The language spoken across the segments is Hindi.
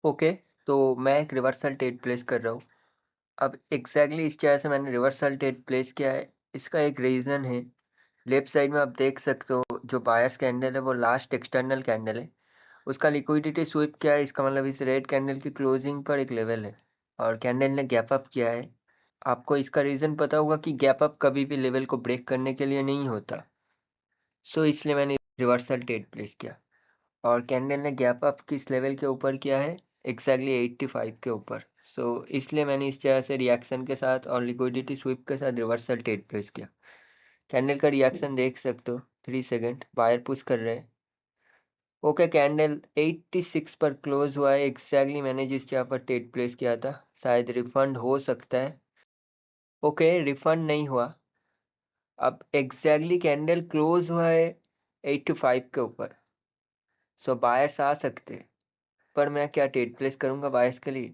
ओके, तो मैं एक रिवर्सल ट्रेड प्लेस कर रहा हूँ। अब एग्जैक्टली इस तरह से मैंने रिवर्सल ट्रेड प्लेस किया है, इसका एक रीज़न है। लेफ्ट साइड में आप देख सकते हो जो बायर्स कैंडल है वो लास्ट एक्सटर्नल कैंडल है, उसका लिक्विडिटी स्वीप किया है। इसका मतलब इस रेड कैंडल की क्लोजिंग पर एक लेवल है और कैंडल ने गैप अप किया है। आपको इसका रीज़न पता होगा कि गैप अप कभी भी लेवल को ब्रेक करने के लिए नहीं होता। सो इसलिए मैंने रिवर्सल ट्रेड प्लेस किया और कैंडल ने गैप अप किस लेवल के ऊपर किया है, एग्जैक्टली 85 के ऊपर। सो इसलिए मैंने इस तरह से रिएक्शन के साथ और लिक्विडिटी स्वीप के साथ रिवर्सल ट्रेड प्लेस किया। कैंडल का रिएक्शन देख सकते हो, 3 सेकंड बायर पुश कर रहे हैं। ओके, कैंडल 86 पर क्लोज हुआ है। एग्जैक्टली मैंने जिस जगह पर ट्रेड प्लेस किया था, शायद रिफंड हो सकता है। ओके, रिफंड नहीं हुआ। अब एग्जैक्टली कैंडल क्लोज हुआ है 85 के ऊपर। सो बायर्स आ सकते हैं, पर मैं क्या ट्रेड प्लेस करूंगा बायर्स के लिए?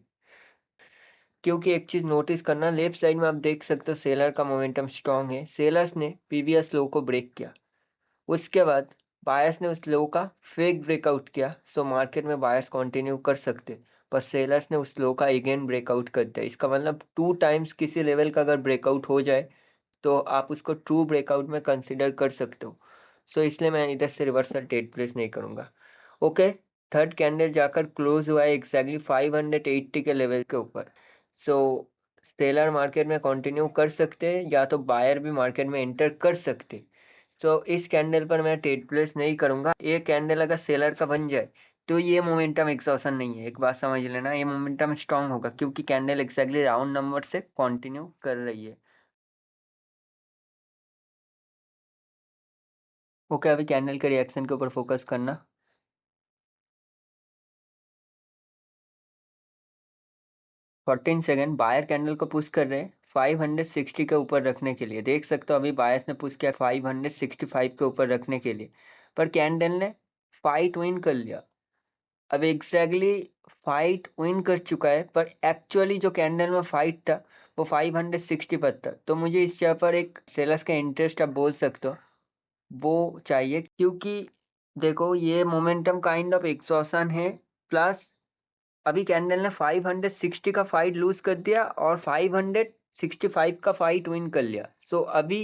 क्योंकि एक चीज़ नोटिस करना, लेफ्ट साइड में आप देख सकते हो सेलर का मोमेंटम स्ट्रांग है। सेलर्स ने प्रीवियस लो को ब्रेक किया, उसके बाद बायर्स ने उस लो का फेक ब्रेकआउट किया। सो मार्केट में बायर्स कंटिन्यू कर सकते, पर सेलर्स ने उस लो का अगेन ब्रेकआउट कर दिया। इसका मतलब 2 टाइम्स किसी लेवल का अगर ब्रेकआउट हो जाए तो आप उसको ट्रू ब्रेकआउट में कंसिडर कर सकते हो। सो इसलिए मैं इधर से रिवर्सल ट्रेड प्लेस नहीं करूँगा। ओके, थर्ड कैंडल जाकर क्लोज हुआ है एग्जैक्टली 580 के लेवल के ऊपर। सो सेलर मार्केट में कंटिन्यू कर सकते हैं या तो बायर भी मार्केट में एंटर कर सकते। सो इस कैंडल पर मैं ट्रेड प्लेस नहीं करूंगा। ये कैंडल अगर सेलर का बन जाए तो ये मोमेंटम एक्सॉशन नहीं है, एक बात समझ लेना, ये मोमेंटम स्ट्रांग होगा क्योंकि कैंडल एक्जैक्टली राउंड नंबर से कंटिन्यू कर रही है। ओके, अभी कैंडल के रिएक्शन के ऊपर फोकस करना। 14 सेकेंड बायर कैंडल को पुश कर रहे हैं 560 के ऊपर रखने के लिए। देख सकते हो अभी बायर्स ने पुश किया 565 के ऊपर रखने के लिए, पर कैंडल ने फाइट विन कर लिया। अब एग्जैक्टली फाइट विन कर चुका है, पर एक्चुअली जो कैंडल में फाइट था वो 560 पर था। तो मुझे इस जगह पर एक सेलर्स का इंटरेस्ट आप बोल सकते हो वो चाहिए, क्योंकि देखो ये मोमेंटम काइंड ऑफ एक्सॉशन है। प्लस अभी कैंडल ने 560 का फाइट लूज कर दिया और 565 का फाइट विन कर लिया। सो अभी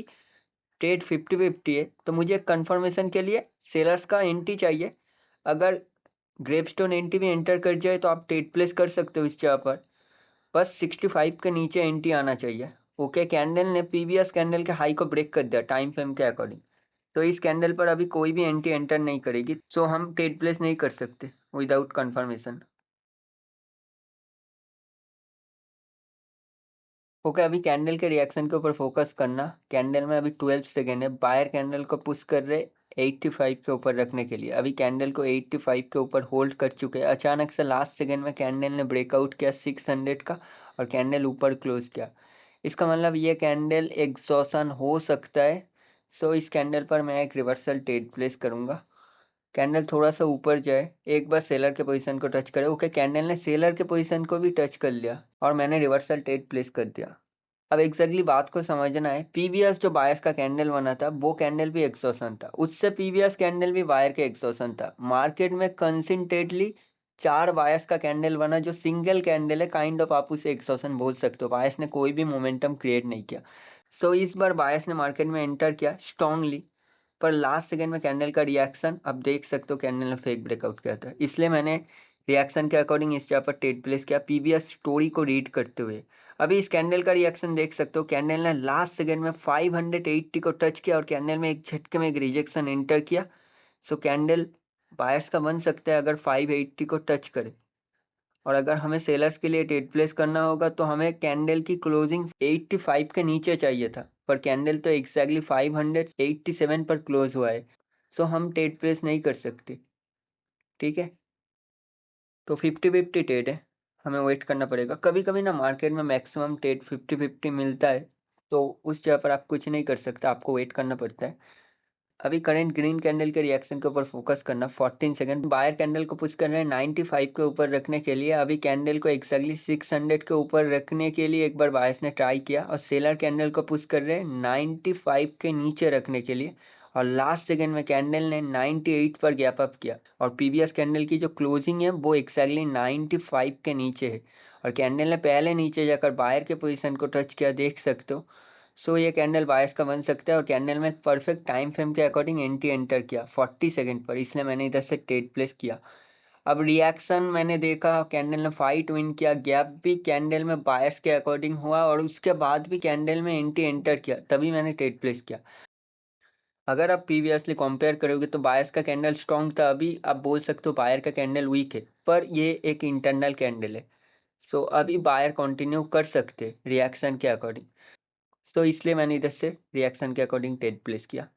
ट्रेड 50-50 है। तो मुझे कंफर्मेशन के लिए सेलर्स का एंट्री चाहिए। अगर ग्रेपस्टोन एंट्री भी एंटर कर जाए तो आप ट्रेड प्लेस कर सकते हो इस जगह पर, बस 65 के नीचे एंट्री आना चाहिए। ओके, कैंडल ने प्रीवियस कैंडल के हाई को ब्रेक कर दिया टाइम फ्रेम के अकॉर्डिंग, तो इस कैंडल पर अभी कोई भी एंट्री एंटर नहीं करेगी। सो हम ट्रेड प्लेस नहीं कर सकते विदाउट कंफर्मेशन। ओके, अभी कैंडल के रिएक्शन के ऊपर फोकस करना। कैंडल में अभी 12 सेकेंड है, बायर कैंडल को पुश कर रहे 85 के ऊपर रखने के लिए। अभी कैंडल को 85 के ऊपर होल्ड कर चुके हैं। अचानक से लास्ट सेकेंड में कैंडल ने ब्रेकआउट किया 600 का और कैंडल ऊपर क्लोज किया। इसका मतलब ये कैंडल एग्जॉशन हो सकता है। सो इस कैंडल पर मैं एक रिवर्सल ट्रेड प्लेस करूंगा। कैंडल थोड़ा सा ऊपर जाए, एक बार सेलर के पोजीशन को टच करे। ओके, कैंडल ने सेलर के पोजीशन को भी टच कर लिया और मैंने रिवर्सल ट्रेड प्लेस कर दिया। अब एग्जैक्टली बात को समझना है, पीवीएस जो बायर्स का कैंडल बना था वो कैंडल भी एक्सॉशन था, उससे पीवीएस कैंडल भी बायर के एक्सॉशन था। मार्केट में कंसिस्टेंटली 4 बायर्स का कैंडल बना जो सिंगल कैंडल है, काइंड ऑफ आप उसे एक्सॉशन बोल सकते हो। बायर्स ने कोई भी मोमेंटम क्रिएट नहीं किया। सो इस बार बायर्स ने मार्केट में एंटर किया स्ट्रांगली, पर लास्ट सेकेंड में कैंडल का रिएक्शन अब देख सकते हो कैंडल ने फेक ब्रेकआउट किया था। इसलिए मैंने रिएक्शन के अकॉर्डिंग इस जगह पर ट्रेड प्लेस किया पीवीएस स्टोरी को रीड करते हुए। अभी इस कैंडल का रिएक्शन देख सकते हो, कैंडल ने लास्ट सेकेंड में 580 को टच किया और कैंडल में एक झटके में एक रिजेक्शन एंटर किया। सो कैंडल बायर्स का बन सकता है अगर 580 को टच करे। और अगर हमें सेलर्स के लिए ट्रेड प्लेस करना होगा तो हमें कैंडल की क्लोजिंग 85 के नीचे चाहिए था, पर कैंडल तो एग्जैक्टली 587 पर क्लोज हुआ है। सो हम ट्रेड प्लेस नहीं कर सकते। ठीक है, तो 50-50 ट्रेड है, हमें वेट करना पड़ेगा। कभी कभी ना मार्केट में मैक्सिमम ट्रेड 50-50 मिलता है, तो उस जगह पर आप कुछ नहीं कर सकते, आपको वेट करना पड़ता है। अभी करंट ग्रीन कैंडल के रिएक्शन के ऊपर फोकस करना। 14 सेकेंड बायर कैंडल को पुश कर रहे हैं 95 के ऊपर रखने के लिए। अभी कैंडल को एक्जैक्टली 600 के ऊपर रखने के लिए एक बार बायर्स ने ट्राई किया और सेलर कैंडल को पुश कर रहे हैं 95 के नीचे रखने के लिए। और लास्ट सेकंड में कैंडल ने 98 पर गैप अप किया और प्रीवियस कैंडल की जो क्लोजिंग है वो एक्जैक्टली 95 के नीचे है और कैंडल ने पहले नीचे जाकर बायर के पोजीशन को टच किया, देख सकते हो। सो ये कैंडल बायर्स का बन सकता है और कैंडल में परफेक्ट टाइम फ्रेम के अकॉर्डिंग एंट्री एंटर किया 40 सेकंड पर, इसलिए मैंने इधर से ट्रेड प्लेस किया। अब रिएक्शन मैंने देखा, कैंडल ने फाइट विन किया, गैप भी कैंडल में बायर्स के अकॉर्डिंग हुआ और उसके बाद भी कैंडल में एंट्री एंटर किया, तभी मैंने ट्रेड प्लेस किया। अगर आप प्रीवियसली कंपेयर करोगे तो बायर्स का कैंडल स्ट्रॉन्ग था, अभी आप बोल सकते हो बायर का कैंडल वीक है, पर ये एक इंटरनल कैंडल है। सो अभी बायर कंटिन्यू कर सकते रिएक्शन के अकॉर्डिंग। सो इसलिए मैंने इधर से रिएक्शन के अकॉर्डिंग ट्रेड प्लेस किया।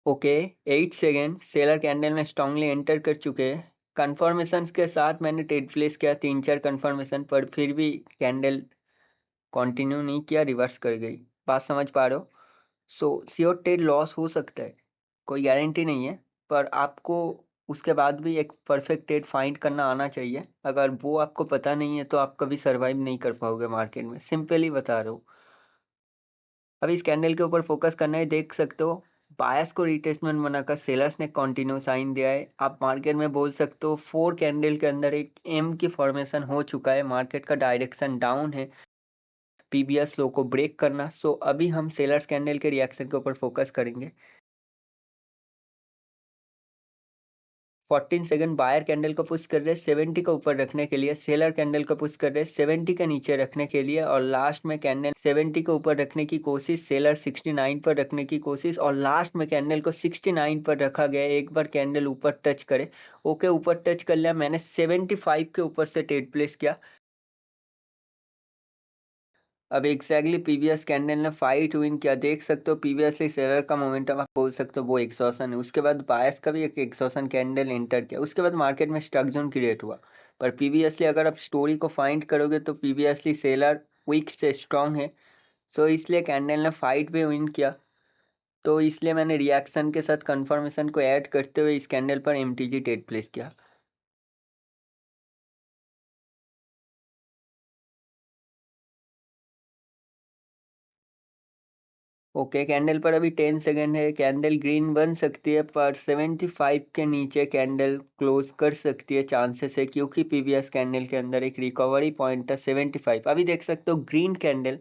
ओके, 8 सेकेंड सेलर कैंडल में स्ट्रांगली एंटर कर चुके हैं। कन्फर्मेशन के साथ मैंने ट्रेड प्लेस किया 3-4 कन्फर्मेशन पर, फिर भी कैंडल कंटिन्यू नहीं किया, रिवर्स कर गई। बात समझ पा रहे हो? सो श्योर ट्रेड लॉस हो सकता है, कोई गारंटी नहीं है, पर आपको उसके बाद भी एक परफेक्ट ट्रेड फाइंड करना आना चाहिए। अगर वो आपको पता नहीं है तो आप कभी सर्वाइव नहीं कर पाओगे मार्केट में, सिंपली बता रहा हूँ। अभी इस कैंडल के ऊपर फोकस करना है, देख सकते हो बायर्स को रिटेस्टमेंट बनाकर सेलर्स ने कंटिन्यू साइन दिया है। आप मार्केट में बोल सकते हो 4 कैंडल के अंदर एक एम की फॉर्मेशन हो चुका है, मार्केट का डायरेक्शन डाउन है, पीबीएस लो को ब्रेक करना। सो अभी हम सेलर्स कैंडल के रिएक्शन के ऊपर फोकस करेंगे। 14 सेकंड बायर कैंडल को पुश कर रहे हैं 70 का ऊपर रखने के लिए, सेलर कैंडल को पुश कर रहे हैं 70 के नीचे रखने के लिए और लास्ट में कैंडल 70 के ऊपर रखने की कोशिश, सेलर 69 पर रखने की कोशिश और लास्ट में कैंडल को 69 पर रखा गया। एक बार कैंडल ऊपर टच करे, ओके ऊपर टच कर लिया, मैंने 75 के ऊपर से ट्रेड प्लेस किया। अब एग्जैक्टली पीवीएस कैंडल ने फाइट विन किया, देख सकते हो प्रीवियसली सेलर का मोमेंटम आप बोल सकते हो वो एक्सॉशन है, उसके बाद बायर्स का भी एक एक्सॉशन कैंडल एंटर किया, उसके बाद मार्केट में स्टक जोन क्रिएट हुआ। पर प्रीवियसली अगर आप स्टोरी को फाइंड करोगे तो प्रीवियसली सेलर वीक से स्ट्रांग है। सो इसलिए कैंडल ने फाइट भी विन किया, तो इसलिए मैंने रिएक्शन के साथ कंफर्मेशन को ऐड करते हुए इस कैंडल पर एमटीजी ट्रेड प्लेस किया। ओके, कैंडल पर अभी 10 सेकेंड है, कैंडल ग्रीन बन सकती है पर 75 के नीचे कैंडल क्लोज कर सकती है, चांसेस है, क्योंकि पीवीएस कैंडल के अंदर एक रिकवरी पॉइंट था 75। अभी देख सकते हो ग्रीन कैंडल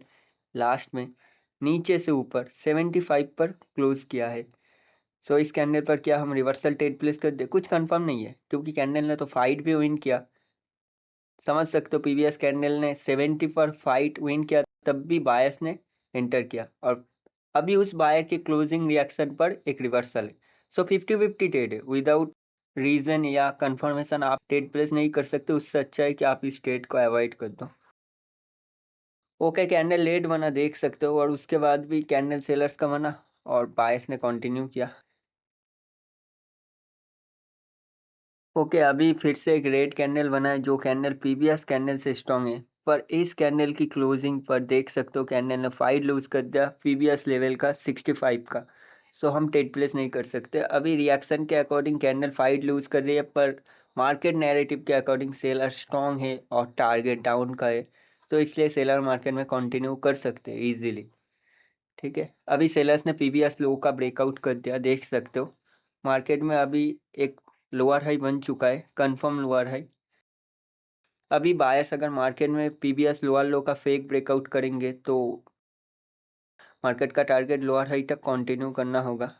लास्ट में नीचे से ऊपर 75 पर क्लोज किया है। सो इस कैंडल पर क्या हम रिवर्सल ट्रेड प्लेस कर दे? कुछ कंफर्म नहीं है, क्योंकि कैंडल ने तो फाइट भी विन किया। समझ सकते हो पीवीएस कैंडल ने 70 पर फाइट विन किया, तब भी बायर्स ने एंटर किया और अभी उस बायर के क्लोजिंग रिएक्शन पर एक रिवर्सल है। सो 50-50 ट्रेड है, विदाउट रीजन या कंफर्मेशन आप ट्रेड प्लेस नहीं कर सकते, उससे अच्छा है कि आप इस ट्रेड को अवॉइड कर दो। ओके, कैंडल लेट बना देख सकते हो और उसके बाद भी कैंडल सेलर्स का बना और बायर्स ने कंटिन्यू किया। ओके, अभी फिर से एक रेड कैंडल बना है, जो कैंडल प्रीवियस कैंडल से स्ट्रांग है, पर इस कैंडल की क्लोजिंग पर देख सकते हो कैंडल ने फाइट लूज कर दिया प्रीवियस लेवल का 65 का। सो हम ट्रेड प्लेस नहीं कर सकते। अभी रिएक्शन के अकॉर्डिंग कैंडल फाइट लूज कर रही है, पर मार्केट नैरेटिव के अकॉर्डिंग सेलर स्ट्रांग है और टारगेट डाउन का है, तो इसलिए सेलर मार्केट में कंटिन्यू कर सकते हैं ईजिली। ठीक है, अभी सेलर्स ने प्रीवियस लो का ब्रेकआउट कर दिया, देख सकते हो मार्केट में अभी एक लोअर हाई बन चुका है, कंफर्म लोअर हाई। अभी बायर्स अगर मार्केट में पीबीएस लोअर लो का फेक ब्रेकआउट करेंगे तो मार्केट का टारगेट लोअर हाई तक कंटिन्यू करना होगा।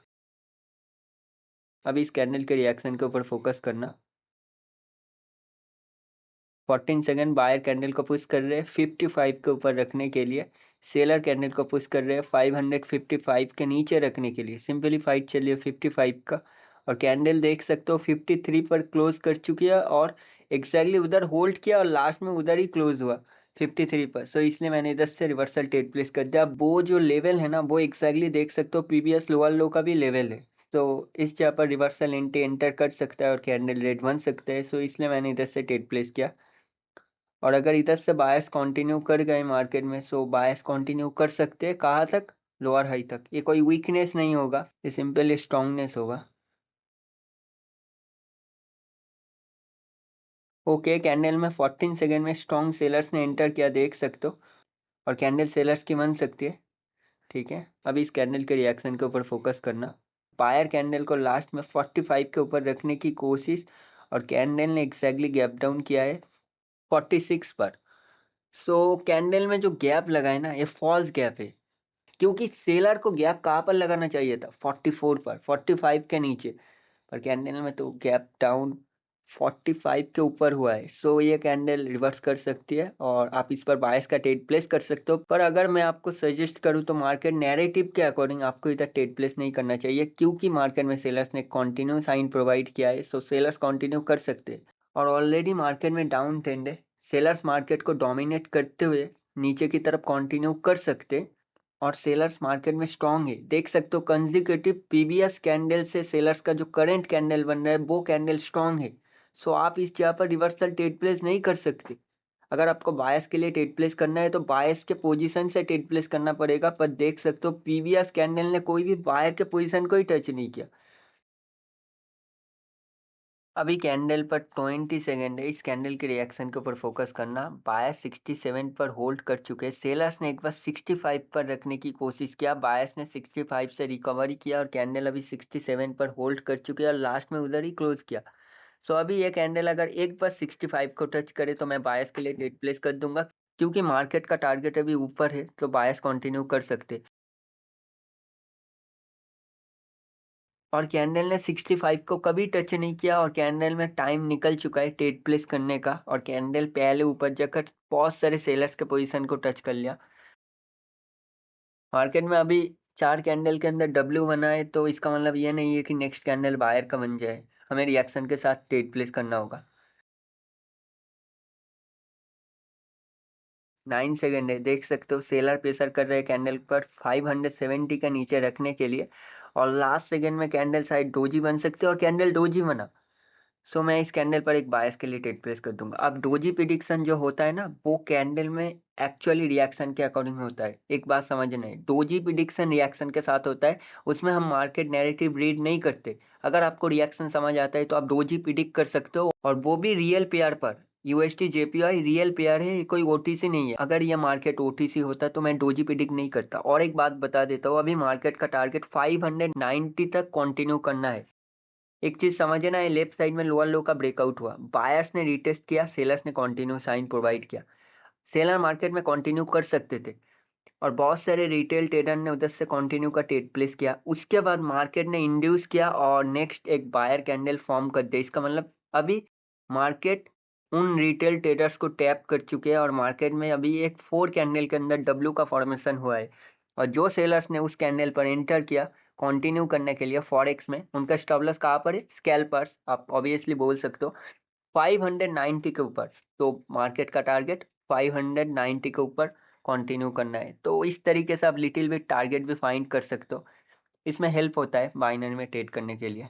अभी इस कैंडल के रिएक्शन के ऊपर फोकस करना। 14 सेकंड बायर कैंडल को पुश कर रहे हैं 55 के ऊपर रखने के लिए, सेलर कैंडल को पुश कर रहे हैं 555 के नीचे रखने के लिए, सिंपली फाइट चलिए 55 का और कैंडल देख सकते हो 53 पर क्लोज कर चुकी है और एग्जैक्टली उधर होल्ड किया और लास्ट में उधर ही क्लोज हुआ 53 पर। सो इसलिए मैंने इधर से रिवर्सल ट्रेड प्लेस कर दिया। वो जो लेवल है ना, वो एग्जैक्टली देख सकते हो पीबीएस लोअर लो का भी लेवल है, तो इस जगह पर रिवर्सल एंटर कर सकता है और कैंडल रेड बन सकता है। सो इसलिए मैंने इधर से ट्रेड प्लेस किया और अगर इधर से बायस कंटिन्यू कर गए मार्केट में, सो बायस कंटिन्यू कर सकते हैं कहाँ तक? लोअर हाई तक। ये कोई वीकनेस नहीं होगा, ये सिंपली स्ट्रांगनेस होगा। ओके, कैंडल में 14 सेकंड में स्ट्रॉन्ग सेलर्स ने एंटर किया, देख सकते हो, और कैंडल सेलर्स की बन सकती है। ठीक है, अभी इस कैंडल के रिएक्शन के ऊपर फोकस करना। बायर कैंडल को लास्ट में 45 के ऊपर रखने की कोशिश, और कैंडल ने एग्जैक्टली गैप डाउन किया है 46 पर। सो कैंडल में जो गैप लगा है ना, ये फॉल्स गैप है, क्योंकि सेलर को गैप कहाँ पर लगाना चाहिए था? 44 पर, 45 के नीचे। पर कैंडल में तो गैप डाउन 45 के ऊपर हुआ है। सो ये कैंडल रिवर्स कर सकती है और आप इस पर बायस का ट्रेड प्लेस कर सकते हो। पर अगर मैं आपको सजेस्ट करूँ तो मार्केट नैरेटिव के अकॉर्डिंग आपको इधर ट्रेड प्लेस नहीं करना चाहिए, क्योंकि मार्केट में सेलर्स ने कंटिन्यू साइन प्रोवाइड किया है। सो सेलर्स कंटिन्यू कर सकते हैं और ऑलरेडी मार्केट में डाउन ट्रेंड है। सेलर्स मार्केट को डोमिनेट करते हुए नीचे की तरफ कंटिन्यू कर सकते हैं और सेलर्स मार्केट में स्ट्रांग है। देख सकते हो कंसेक्यूटिव प्रीवियस कैंडल से सेलर्स का जो करंट कैंडल बन रहा है वो कैंडल स्ट्रांग है। सो आप इस जगह पर रिवर्सल ट्रेड प्लेस नहीं कर सकते। अगर आपको बायस के लिए ट्रेड प्लेस करना है तो बायस के पोजीशन से ट्रेड प्लेस करना पड़ेगा। पर देख सकते हो प्रीवियस कैंडल ने कोई भी बायर के पोजीशन को ही टच नहीं किया। अभी कैंडल पर 20 सेकेंड है, इस कैंडल के रिएक्शन के ऊपर फोकस करना। बायर्स 67 पर होल्ड कर चुके हैं, सेलर्स ने एक बार 65 पर रखने की कोशिश किया, बायर्स ने 65 से रिकवरी किया और कैंडल अभी 67 पर होल्ड कर चुके हैं और लास्ट में उधर ही क्लोज किया। सो अभी ये कैंडल अगर एक बार 65 को टच करे तो मैं बायर्स के लिए ट्रेड प्लेस कर दूंगा, क्योंकि मार्केट का टारगेट अभी ऊपर है तो बायर्स कंटिन्यू कर सकते। और कैंडल ने 65 को कभी टच नहीं किया और कैंडल में टाइम निकल चुका है ट्रेड प्लेस करने का, और कैंडल पहले ऊपर जाकर बहुत सारे सेलर्स के पोजीशन को टच कर लिया। मार्केट में अभी 4 कैंडल के अंदर डब्ल्यू बना है, तो इसका मतलब ये नहीं है कि नेक्स्ट कैंडल बायर का बन जाए। हमें रिएक्शन के साथ ट्रेड प्लेस करना होगा। 9 सेकेंड है, देख सकते हो सेलर प्रेशर कर रहे हैं कैंडल पर 570 का नीचे रखने के लिए, और लास्ट सेकेंड में कैंडल शायद डोजी बन सकते हैं और कैंडल डोजी बना। सो मैं इस कैंडल पर एक बायस के लिए ट्रेड प्लेस कर दूंगा। अब डोजी प्रिडिक्शन जो होता है ना, वो कैंडल में एक्चुअली रिएक्शन के अकॉर्डिंग होता है। एक बात समझना है, डोजी प्रिडिक्शन रिएक्शन के साथ होता है, उसमें हम मार्केट नैरेटिव रीड नहीं करते। अगर आपको रिएक्शन समझ आता है तो आप डोजी प्रिडिक्ट कर सकते हो, और वो भी रियल पेयर पर। यूएसटी जेपीवाई रियल पेयर है, कोई ओटीसी नहीं है। अगर ये मार्केट ओटीसी होता तो मैं डोजी प्रिडिक्ट नहीं करता। और एक बात बता देता हूँ, अभी मार्केट का टारगेट 590 तक कंटिन्यू करना है। एक चीज समझना है, लेफ्ट साइड में लोअर लो का ब्रेकआउट हुआ, बायर्स ने रिटेस्ट किया, सेलर्स ने कंटिन्यू साइन प्रोवाइड किया। सेलर मार्केट में कंटिन्यू कर सकते थे और बहुत सारे रिटेल ट्रेडर ने उधर से कंटिन्यू का ट्रेड प्लेस किया। उसके बाद मार्केट ने इंड्यूस किया और नेक्स्ट एक बायर कैंडल फॉर्म कर दिया। इसका मतलब अभी मार्केट उन रिटेल ट्रेडर्स को टैप कर चुके हैं और मार्केट में अभी एक 4 कैंडल के अंदर डब्ल्यू का फॉर्मेशन हुआ है। और जो सेलर्स ने उस कैंडल पर एंटर किया कंटिन्यू करने के लिए फॉरेक्स में, उनका स्टॉप लॉस कहाँ पर है? स्कैल्पर्स, आप ऑब्वियसली बोल सकते हो 590 के ऊपर। तो मार्केट का टारगेट 590 के ऊपर कंटिन्यू करना है। तो इस तरीके से आप लिटिल बिट टारगेट भी फाइंड कर सकते हो, इसमें हेल्प होता है बाइनरी में ट्रेड करने के लिए।